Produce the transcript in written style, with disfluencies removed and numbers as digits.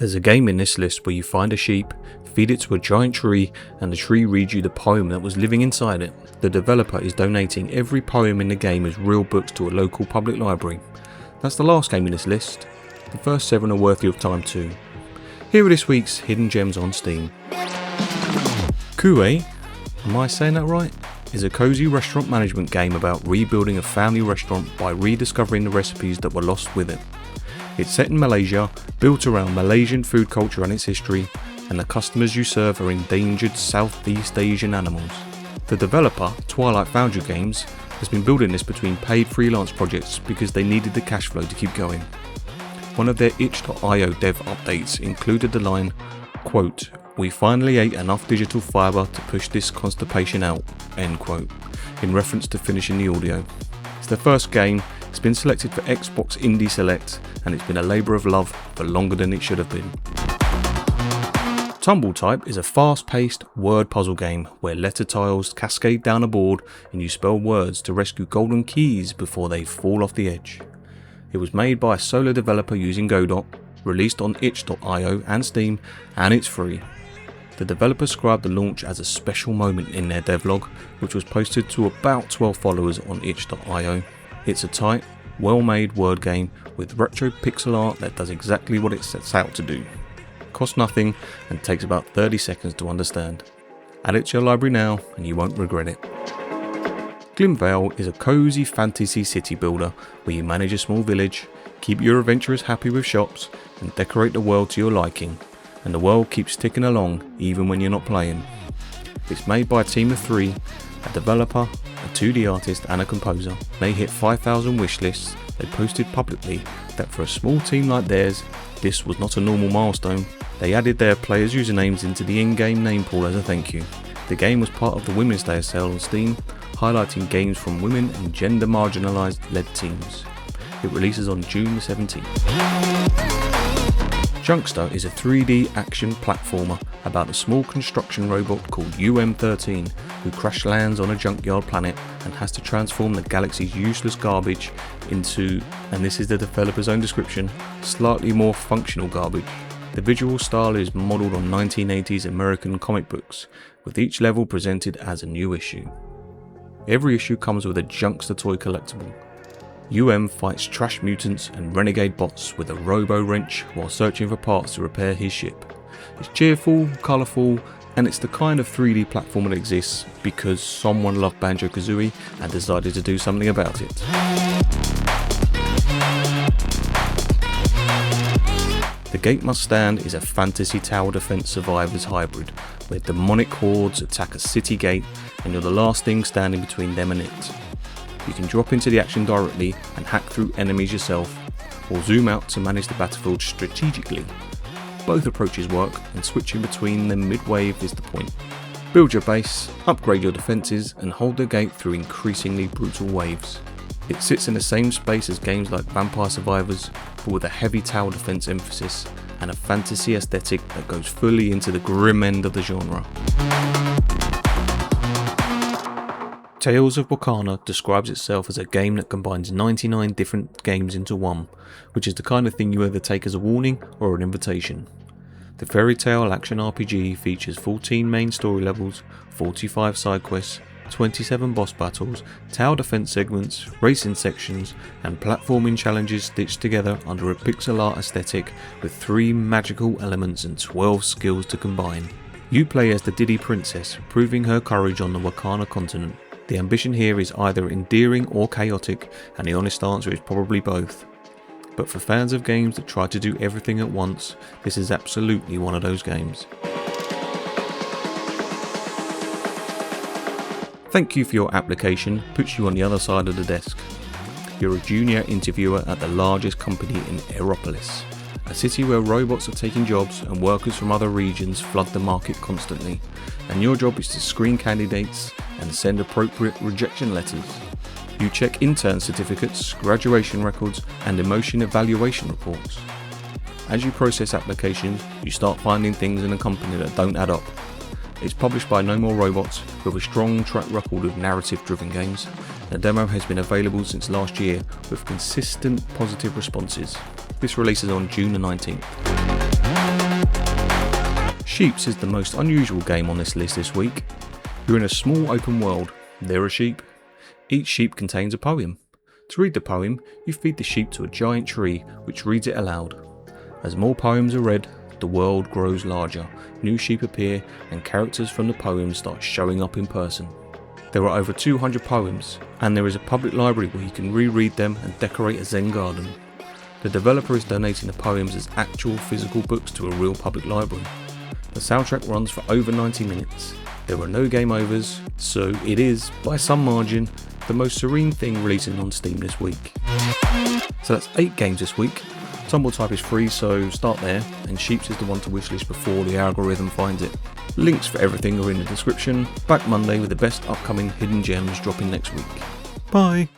There's a game in this list where you find a sheep, feed it to a giant tree, and the tree reads you the poem that was living inside it. The developer is donating every poem in the game as real books to a local public library. That's the last game in this list. The first 7 are worth your time too. Here are this week's hidden gems on Steam. Kooeh, am I saying that right? Is a cozy restaurant management game about rebuilding a family restaurant by rediscovering the recipes that were lost with it. It's set in Malaysia, built around Malaysian food culture and its history, and the customers you serve are endangered Southeast Asian animals. The developer, Twilight Foundry Games, has been building this between paid freelance projects because they needed the cash flow to keep going. One of their itch.io dev updates included the line, quote, "We finally ate enough digital fibre to push this constipation out," end quote, in reference to finishing the audio. It's their first game, it's been selected for Xbox Indie Select, and it's been a labour of love for longer than it should have been. Tumble Type is a fast-paced word puzzle game where letter tiles cascade down a board and you spell words to rescue golden keys before they fall off the edge. It was made by a solo developer using Godot, released on itch.io and Steam, and it's free. The developer described the launch as a special moment in their devlog, which was posted to about 12 followers on itch.io. It's a tight, well-made word game with retro pixel art that does exactly what it sets out to do. Costs nothing and takes about 30 seconds to understand. Add it to your library now and you won't regret it. Glimvale is a cozy fantasy city builder where you manage a small village, keep your adventurers happy with shops, and decorate the world to your liking, and the world keeps ticking along even when you're not playing. It's made by a team of 3, a developer, a 2D artist and a composer. They hit 5,000 wishlists. They posted publicly that for a small team like theirs, this was not a normal milestone. They added their players' usernames into the in-game name pool as a thank you. The game was part of the Women's Day sale on Steam, highlighting games from women and gender marginalised led teams. It releases on June 17th. Junkster is a 3D action platformer about a small construction robot called UM-13 who crash lands on a junkyard planet and has to transform the galaxy's useless garbage into, and this is the developer's own description, slightly more functional garbage. The visual style is modelled on 1980s American comic books, with each level presented as a new issue. Every issue comes with a Junkster toy collectible. UM fights trash mutants and renegade bots with a robo-wrench while searching for parts to repair his ship. It's cheerful, colourful, and it's the kind of 3D platform that exists because someone loved Banjo-Kazooie and decided to do something about it. The Gate Must Stand is a fantasy tower defense survivors hybrid where demonic hordes attack a city gate and you're the last thing standing between them and it. You can drop into the action directly and hack through enemies yourself, or zoom out to manage the battlefield strategically. Both approaches work, and switching between them mid-wave is the point. Build your base, upgrade your defences, and hold the gate through increasingly brutal waves. It sits in the same space as games like Vampire Survivors, but with a heavy tower defence emphasis, and a fantasy aesthetic that goes fully into the grim end of the genre. Tales of Wakana describes itself as a game that combines 99 different games into one, which is the kind of thing you either take as a warning or an invitation. The fairy tale action RPG features 14 main story levels, 45 side quests, 27 boss battles, tower defense segments, racing sections, and platforming challenges stitched together under a pixel art aesthetic with 3 magical elements and 12 skills to combine. You play as the Diddy Princess, proving her courage on the Wakana continent. The ambition here is either endearing or chaotic, and the honest answer is probably both. But for fans of games that try to do everything at once, this is absolutely one of those games. Thank you for your application, puts you on the other side of the desk. You're a junior interviewer at the largest company in Aeropolis, a city where robots are taking jobs and workers from other regions flood the market constantly, and your job is to screen candidates and send appropriate rejection letters. You check intern certificates, graduation records, and emotion evaluation reports. As you process applications, you start finding things in a company that don't add up. It's published by No More Robots, with a strong track record of narrative-driven games. The demo has been available since last year, with consistent positive responses. This releases on June the 19th. Sheeps is the most unusual game on this list this week. You're in a small open world. There are sheep. Each sheep contains a poem. To read the poem, you feed the sheep to a giant tree which reads it aloud. As more poems are read, the world grows larger, new sheep appear, and characters from the poems start showing up in person. There are over 200 poems, and there is a public library where you can reread them and decorate a Zen garden. The developer is donating the poems as actual physical books to a real public library. The soundtrack runs for over 90 minutes. There are no game overs, so it is, by some margin, the most serene thing releasing on Steam this week. So that's 8 games this week. Tumble Type is free, so start there, and Sheeps is the one to wishlist before the algorithm finds it. Links for everything are in the description. Back Monday with the best upcoming hidden gems dropping next week. Bye!